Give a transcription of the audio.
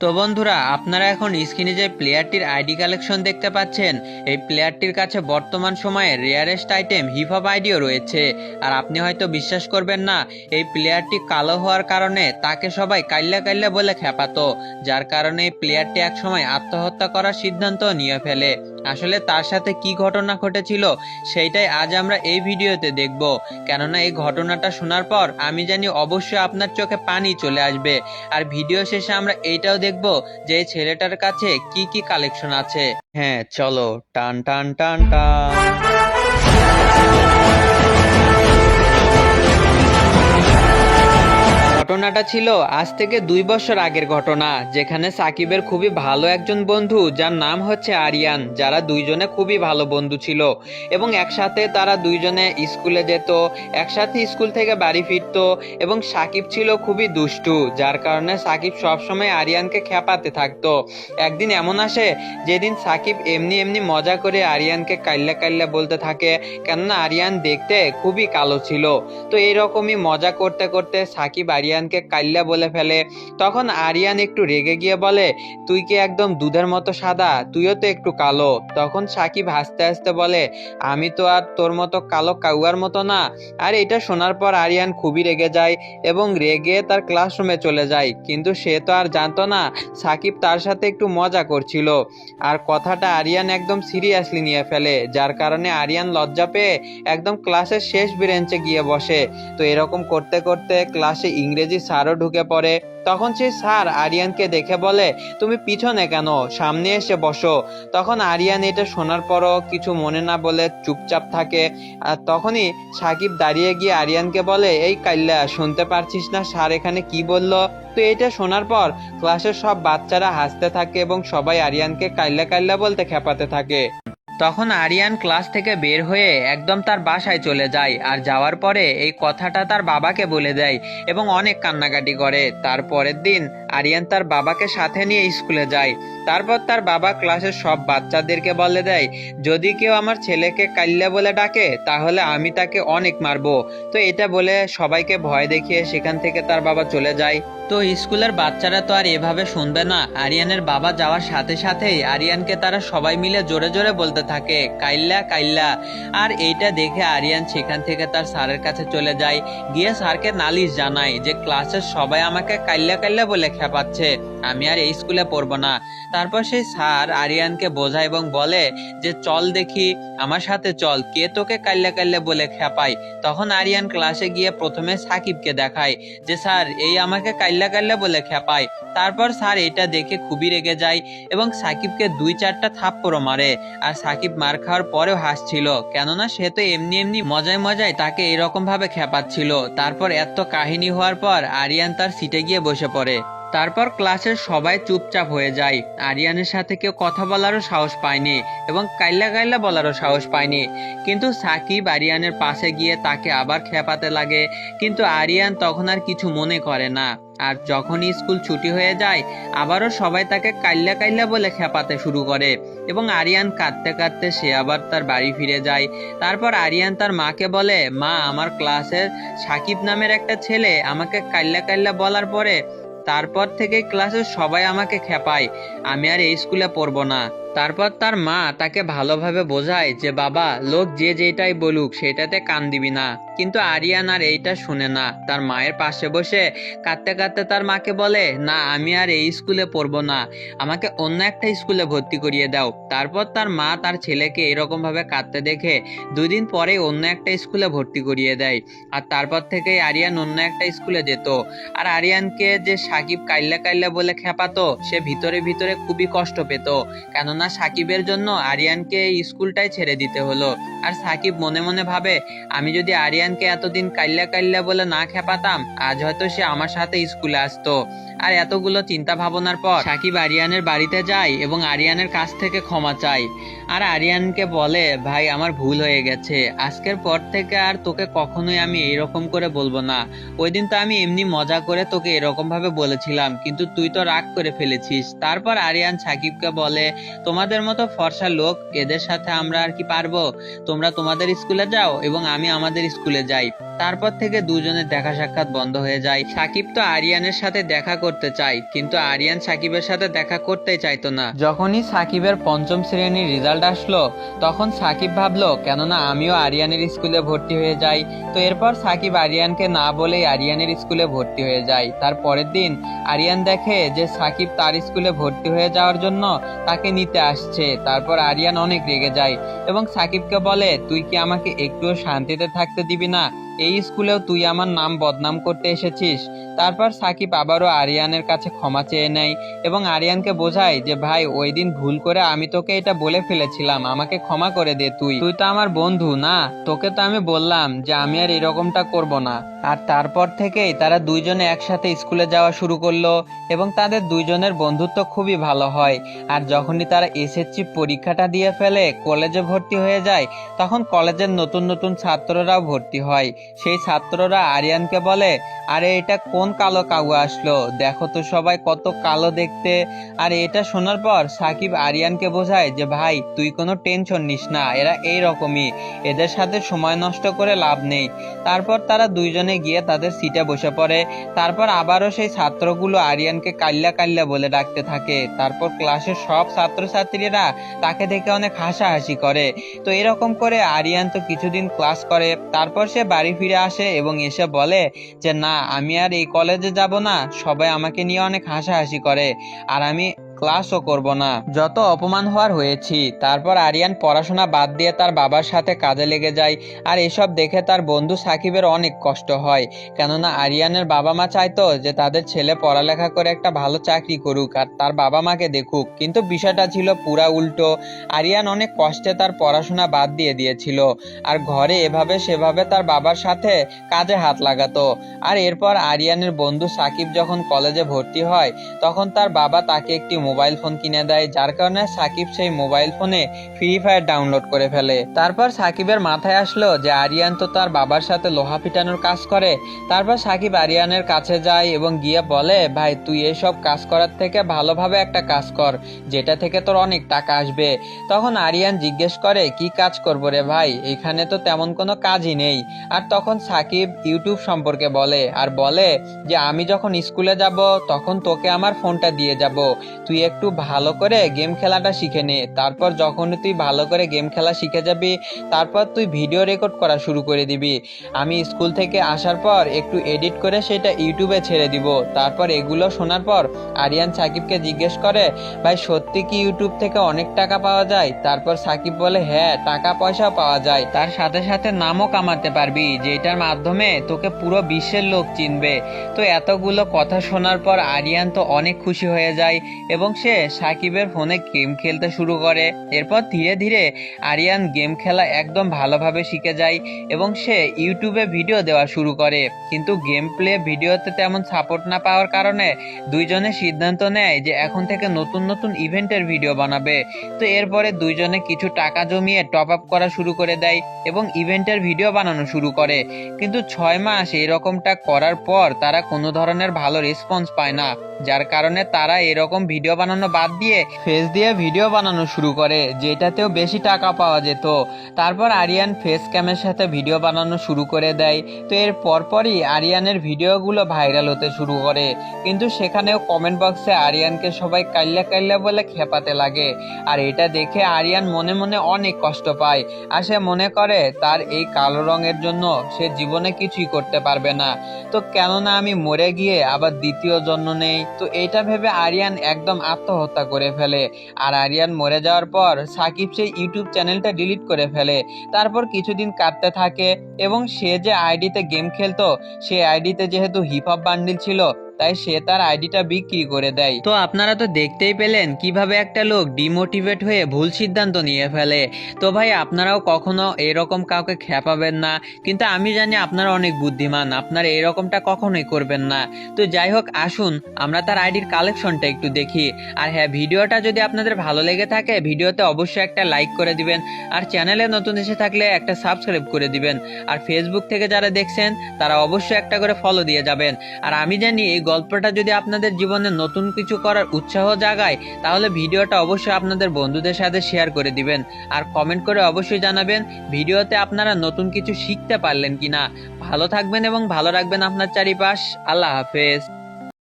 তো বন্ধুরা, আপনারা এখন স্ক্রিনে যে প্লেয়ারটির আইডি কালেকশন দেখতে পাচ্ছেন, এই প্লেয়ারটির কাছে বর্তমান সময়ে রেয়ারেস্ট আইটেম হিপ হপ আইডিও রয়েছে। আর আপনি হয়তো বিশ্বাস করবেন না, এই প্লেয়ারটি কালো হওয়ার কারণে তাকে সবাই কাইল্লা কাইল্লা বলে খেপাতো, যার কারণে এই প্লেয়ারটি একসময় আত্মহত্যা করার সিদ্ধান্ত নিয়ে ফেলে। আসলে তার সাথে কি ঘটনা ঘটেছিল সেইটাই আজ আমরা এই ভিডিওতে দেখব। কেননা এই ঘটনাটা শোনার পর আমি জানি অবশ্যই আপনার চোখে পানি চলে আসবে। আর ভিডিও শেষে আমরা এইটাও দেখব যে এই ছেলেটার কাছে কি কি কালেকশন আছে। হ্যাঁ, চলো টান টান টান টান। ঘটনাটা ছিল আজ থেকে 2 বছর আগের ঘটনা, যেখানে সাকিবের খুবই ভালো একজন বন্ধু যার নাম হচ্ছে আরিয়ান, যারা দুইজনে খুবই ভালো বন্ধু ছিল এবং একসাথে তারা দুইজনে স্কুলে যেত, একসাথে স্কুল থেকে বাড়ি ফিরতো। এবং সাকিব ছিল খুবই দুষ্টু, যার কারণে সাকিব সবসময় আরিয়ানকে খেপাতে থাকতো। একদিন এমন আসে যেদিন সাকিব এমনি এমনি মজা করে আরিয়ানকে কাইল্লা কাইল্লা বলতে থাকে, কেননা আরিয়ান দেখতে খুবই কালো ছিল। তো এইরকমই মজা করতে করতে সাকিব আরিয়ানকে কাইল্লা বলে ফেলে। তখন আরিয়ান একটু রেগে গিয়ে বলে, তুই কি একদম দুধের মতো সাদা, তুইও তো একটু কালো। তখন সাকিব হাসতে হাসতে বলে, আমি তো আর তোর মতো কালো কাউয়ার মতো না। আর এটা শোনার পর আরিয়ান খুবই রেগে যায় এবং রেগে তার ক্লাসরুমে চলে যায়। কিন্তু সে তো আর জানতো না সাকিব তার সাথে একটু মজা করছিল। আর কথাটা আরিয়ান একদম সিরিয়াসলি নিয়ে ফেলে, যার কারণে আরিয়ান লজ্জা পেয়ে একদম ক্লাসের শেষ বেঞ্চে গিয়ে বসে। তো এরকম করতে করতে ক্লাসে ইংরেজি স্যারও ঢুকে পড়ে। তখন সেই স্যার আরিয়ানকে দেখে বলে, তুমি পিছনে কেন, সামনে এসে বসো। তখন আরিয়ান এটা শোনার পরও কিছু মনে না বলে চুপচাপ থাকে। আর তখনই সাকিব দাঁড়িয়ে গিয়ে আরিয়ানকে বলে, এই কাইল্লা, শুনতে পারছিস না স্যার এখানে কি বললো? তো এটা শোনার পর ক্লাসের সব বাচ্চারা হাসতে থাকে এবং সবাই আরিয়ানকে কাইল্লা কাইল্লা বলতে খেপাতে থাকে। তখন আরিয়ান ক্লাস থেকে বের হয়ে একদম তার বাসায় চলে যায়। আর যাওয়ার পরে এই কথাটা তার বাবাকে বলে দেয় এবং অনেক কান্নাকাটি করে। তারপরের দিন আরিয়ান তার বাবাকে সাথে নিয়ে স্কুলে যায়। তারপর তার বাবা ক্লাসের সব বাচ্চাদেরকে বলে দেয়, যদি কেউ আমার ছেলেকে কাইল্লা বলে ডাকে তাহলে আমি তাকে অনেক মারবো। তো এটা বলে সবাইকে ভয় দেখিয়ে সেখান থেকে তার বাবা চলে যায়। তো স্কুলের বাচ্চারা তো আর এভাবে শুনবে না। আরিয়ানের বাবা যাওয়ার সাথে সাথেই আরিয়ানকে তারা সবাই মিলে জোরে জোরে বলতে থাকে, কাইল্লা কাইল্লা। আর এইটা দেখে আরিয়ান সেখান থেকে তার স্যারের কাছে চলে যায়, গিয়ে স্যারকে নালিশ জানায় যে ক্লাসের সবাই আমাকে কাইল্লা কাইল্লা বলে খেপাচ্ছে, আমি আর এই স্কুলে পড়বো না। তারপর সেই স্যার আরিয়ানকে বোঝায় এবং বলে যে চল দেখি, আমার সাথে চল, কে তোকে কাইল্লা কাইল্লা বলে খেপায়। তখন আরিয়ান ক্লাসে গিয়ে প্রথমে সাকিবকে দেখায় যে স্যার এই আমাকে কাইল্লা কাইল্লা বলে খেপায়। তারপর স্যার এটা দেখে খুবই রেগে যায় এবং সাকিবকে 2-4টা থাপ্পড়ও মারে। আর সাকিব মার খাওয়ার পরেও হাসছিল, কেননা সে তো এমনি এমনি মজায় মজায় তাকে এরকম ভাবে খেপাচ্ছিল। তারপর এত কাহিনী হওয়ার পর আরিয়ান তার সিটে গিয়ে বসে পড়ে। তারপর ক্লাসের সবাই চুপচাপ হয়ে যায়। আরিয়ানের সাথে কেউ কথা বলারও সাহস পায়নি এবং কাইল্লা কাইল্লা বলারও সাহস পায়নি। কিন্তু সাকিব আরিয়ানের পাশে গিয়ে তাকে আবার খেপাতে লাগে, কিন্তু আরিয়ান তখন আর কিছু মনে করে না। আর যখনই স্কুল ছুটি হয়ে যায়, আবারও সবাই তাকে কাইল্লা কাইল্লা বলে খেপাতে শুরু করে এবং আরিয়ান কাঁদতে কাঁদতে সে আবার তার বাড়ি ফিরে যায়। তারপর আরিয়ান তার মাকে বলে, মা, আমার ক্লাসের সাকিব নামের একটা ছেলে আমাকে কাইল্লা কাইল্লা বলার পরে তারপর থেকে ক্লাসের সবাই আমাকে খেপায়, আমি আর এই স্কুলে পড়বো না। তারপর তার মা তাকে ভালোভাবে বোঝায় যে বাবা, লোক যে যেটাই বলুক সেটাতে কান দিবি না। কিন্তু আরিয়ান আর এইটা শুনে না, তার মায়ের পাশে বসে কাঁদতে কাঁদতে তার মাকে বলে, না, আমি আর এই স্কুলে পড়বো না, আমাকে অন্য একটা স্কুলে ভর্তি করিয়ে দাও। তারপর তার মা তার ছেলেকে এরকম ভাবে কাঁদতে দেখে 2 দিন পরে অন্য একটা স্কুলে ভর্তি করিয়ে দেয়। আর তারপর থেকে আরিয়ান অন্য একটা স্কুলে যেত। আর আরিয়ানকে যে সাকিব কাইল্লা কাইল্লা বলে খেপাতো, সে ভিতরে ভিতরে খুবই কষ্ট পেত, কেননা সাকিবের জন্য আরিয়ানকে স্কুলটাই ছেড়ে দিতে হলো। আর সাকিব মনে মনে ভাবে, আমি যদি আরিয়ানকে এতদিন কাইল্লা কাইল্লা বলে না খেপাতাম, আজ হয়তো সে আমার সাথে স্কুলে আসতো। আর এতগুলো চিন্তা ভাবনার পর সাকিব আরিয়ানের বাড়িতে যায় এবং আরিয়ানের কাছ থেকে ক্ষমা চায়। আর আরিয়ানকে বলে, ভাই, আমার ভুল হয়ে গেছে, আজকের পর থেকে আর তোকে কখনোই আমি এরকম করে বলবো না। ওই দিন তো আমি এমনি মজা করে তোকে এরকম ভাবে বলেছিলাম, কিন্তু তুই তো রাগ করে ফেলেছিস। তারপর আরিয়ান সাকিবকে বলে, তোমার তোমাদের মতো ফর্সা লোক, এদের সাথে আমরা আর কি পারবো? তোমরা তোমাদের স্কুলে যাও এবং আমি আমাদের স্কুলে যাই। তারপর থেকে দুজনের দেখা সাক্ষাৎ বন্ধ হয়ে যায়। সাকিব তো আরিয়ানের সাথে দেখা করতে চায়, কিন্তু আরিয়ান সাকিবের সাথে দেখা করতেই চাইতো না। যখনই সাকিবের পঞ্চম শ্রেণীর রেজাল্ট আসলো, তখন সাকিব ভাবলো কেননা আমিও আরিয়ানের স্কুলে ভর্তি হয়ে যাই। তো এরপর সাকিব আরিয়ানকে না বলেই আরিয়ানের স্কুলে ভর্তি হয়ে যায়। তার পরের দিন আরিয়ান দেখে যে সাকিব তার স্কুলে ভর্তি হয়ে যাওয়ার জন্য তাকে নিতে আসছে। তারপর আরিয়ান অনেক রেগে যায় এবং সাকিবকে বলে, তুই কি আমাকে একটুও শান্তিতে থাকতে দিবি না? এই স্কুলেও তুই আমার নাম বদনাম করতে এসেছিস। তারপর সাকিব আবারও আরিয়ানের কাছে ক্ষমা চেয়ে নেয় এবং আরিয়ানকে বোঝায় যে ভাই, ওই দিন ভুল করে আমি তোকে এটা বলে ফেলেছিলাম, আমাকে ক্ষমা করে দে। তুই তুই তো আমার বন্ধু না, তোকে তো আমি বললাম যে আমি আর এরকমটা করব না। আর তারপর থেকেই তারা দুইজনে একসাথে স্কুলে যাওয়া শুরু করলো এবং তাদের দুইজনের বন্ধুত্ব খুবই ভালো হয়। আর যখনই তারা এসএসসি পরীক্ষাটা দিয়ে ফেলে, কলেজে ভর্তি হয়ে যায়, তখন কলেজের নতুন নতুন ছাত্ররাও ভর্তি হয়। সেই ছাত্ররা আরিয়ানকে বলে, আরে এটা কোন কালো কাউয়া আসলো, দেখো তো সবাই কত কালো দেখতে। আর এটা শোনার পর সাকিব আরিয়ানকে বোঝায় যে ভাই, তুই কোনো টেনশন নিস না, এরা এইরকমই, এদের সাথে সময় নষ্ট করে লাভ নেই। তারপর তারা দুইজনে গিয়ে তাদের সিটে বসে পড়ে। তারপর আবারও সেই ছাত্রগুলো আরিয়ানকে কাল্লা কাল্লা বলে ডাকতে থাকে। তারপর ক্লাসের সব ছাত্রছাত্রীরা তাকে দেখে অনেক হাসাহাসি করে। তো এরকম করে আরিয়ান তো কিছুদিন ক্লাস করে, তারপর সে বাড়ি ফিরে আসে এবং এসে বলে যে না, আমি আর এই কলেজে যাব না, সবাই আমাকে নিয়ে অনেক হাসাহাসি করে আর আমি ক্লাসও করব না, যত অপমান হওয়ার হয়েছি। তারপর আরিয়ান পড়াশোনা বাদ দিয়ে তার বাবার সাথে কাজে লেগে যায়। আর এসব দেখে তার বন্ধু সাকিবের অনেক কষ্ট হয়, কেননা আরিয়ানের বাবা মা চাইতো যে তাদের ছেলে পড়ালেখা করে একটা ভালো চাকরি করুক আর তার বাবা মাকে দেখুক, কিন্তু বিষয়টা ছিল পুরা উল্টো। আরিয়ান অনেক কষ্টে তার পড়াশোনা বাদ দিয়ে দিয়েছিল আর ঘরে এভাবে সেভাবে তার বাবার সাথে কাজে হাত লাগাতো। আর এরপর আরিয়ানের বন্ধু সাকিব যখন কলেজে ভর্তি হয়, তখন তার বাবা তাকে একটি মোবাইল ফোন কিনে দেয়, যার কারণে সাকিব সেই মোবাইল ফোনে ফ্রি ফায়ার ডাউনলোড করে ফেলে। তারপর সাকিবের মাথায় আসলো যে আরিয়ান তো তার বাবার সাথে লোহা পিটানোর কাজ করে। তারপর সাকিব আরিয়ানের কাছে যায় এবং গিয়ে বলে, ভাই তুই এসব কাজ করার থেকে ভালোভাবে একটা কাজ কর, যেটা থেকে তোর অনেক টাকা আসবে। তখন আরিয়ান জিজ্ঞেস করে, কি কাজ করবো রে ভাই, এখানে তো তেমন কোনো কাজই নেই। আর তখন সাকিব ইউটিউব সম্পর্কে বলে আর বলে যে আমি যখন স্কুলে যাব তখন তোকে আমার ফোনটা দিয়ে যাব, তুই একটু ভালো করে গেম খেলাটা শিখে নে। তারপর যখন তুই ভালো করে গেম খেলা শিখে যাবি, তারপর তুই ভিডিও রেকর্ড করা শুরু করে দিবি, আমি স্কুল থেকে আসার পর একটু এডিট করে সেটা ইউটিউবে ছেড়ে দিব। তারপর এগুলো শোনার পর আরিয়ান সাকিবকে জিজ্ঞেস করে, ভাই সত্যি কি ইউটিউব থেকে অনেক টাকা পাওয়া যায়? তারপর সাকিব বলে, হ্যাঁ টাকা পয়সাও পাওয়া যায়, তার সাথে সাথে নামও কামাতে পারবি, যেটার মাধ্যমে তোকে পুরো বিশ্বের লোক চিনবে। তো এতগুলো কথা শোনার পর আরিয়ান তো অনেক খুশি হয়ে যায় এবং সে সাকিবের ফোনে গেম খেলতে শুরু করে। এরপর ধীরে ধীরে আরিয়ান গেম খেলা একদম ভালোভাবে শিখে যায় এবং সে ইউটিউবে ভিডিও দেওয়া শুরু করে। কিন্তু গেম প্লে ভিডিওতে তেমন সাপোর্ট না পাওয়ার কারণে দুইজনে সিদ্ধান্ত নেয় যে এখন থেকে নতুন নতুন ইভেন্টের ভিডিও বানাবে। তো এরপরে দুইজনে কিছু টাকা জমিয়ে টপ আপ করা শুরু করে দেয় এবং ইভেন্টের ভিডিও বানানো শুরু করে। কিন্তু 6 মাস এরকমটা করার পর তারা কোনো ধরনের ভালো রেসপন্স পায় না, যার কারণে তারা এরকম ভিডিও বানানো বাদ দিয়ে ফেস দিয়ে ভিডিও বানানো শুরু করে, যেটাতেও বেশি টাকা পাওয়া যেত। তারপর আরিয়ান ফেস ক্যামের সাথে ভিডিও বানানো শুরু করে দেয়। তো এর পরপরই আরিয়ানের ভিডিওগুলো ভাইরাল হতে শুরু করে, কিন্তু সেখানেও কমেন্ট বক্সে আরিয়ানকে সবাই কাল্লা কাল্লা বলে খেপাতে লাগে। আর এটা দেখে আরিয়ান মনে মনে অনেক কষ্ট পায় আর সে মনে করে তার এই কালো রঙের জন্য সে জীবনে কিছুই করতে পারবে না। তো কেননা আমি মরে গিয়ে আবার দ্বিতীয় জন্ম নেই, তো এইটা ভেবে আরিয়ান একদম আত্মহত্যা করে ফেলে। আর আরিয়ান মরে যাওয়ার পর সাকিব সেই ইউটিউব চ্যানেলটা ডিলিট করে ফেলে। তারপর কিছুদিন কাটতে থাকে এবং সে যে আইডিতে গেম খেলতো, সেই আইডিতে যেহেতু হিপ হপ বান্ডিল ছিল, তাই সে তার আইডিটা বিক্রি করে দেয়। তো আপনারা তো দেখতেই পেলেন কিভাবে একটা লোক ডিমোটিভেট হয়ে ভুল সিদ্ধান্ত নিয়ে ফেলে। তো ভাই আপনারাও কখনো এরকম কাউকে খেপাবেন না, কিন্তু আমি জানি আপনারা অনেক বুদ্ধিমান, আপনারা এরকমটা কখনোই করবেন না। তো যাই হোক, আসুন আমরা তার আইডির কালেকশনটা একটু দেখি। আর হ্যাঁ, ভিডিওটা যদি আপনাদের ভালো লেগে থাকে ভিডিওতে অবশ্যই একটা লাইক করে দিবেন, আর চ্যানেলে নতুন এসে থাকলে একটা সাবস্ক্রাইব করে দিবেন। আর ফেসবুক থেকে যারা দেখছেন তারা অবশ্যই একটা করে ফলো দিয়ে যাবেন। আর আমি জানি এই গল্পটা যদি আপনাদের জীবনে নতুন কিছু করার উৎসাহ জাগায়, তাহলে ভিডিওটা অবশ্যই আপনাদের বন্ধুদের সাথে শেয়ার করে দিবেন। আর কমেন্ট করে অবশ্যই জানাবেন ভিডিওতে আপনারা নতুন কিছু শিখতে পারলেন কিনা। ভালো থাকবেন এবং ভালো রাখবেন আপনার চারিপাশ। আল্লাহ হাফেজ।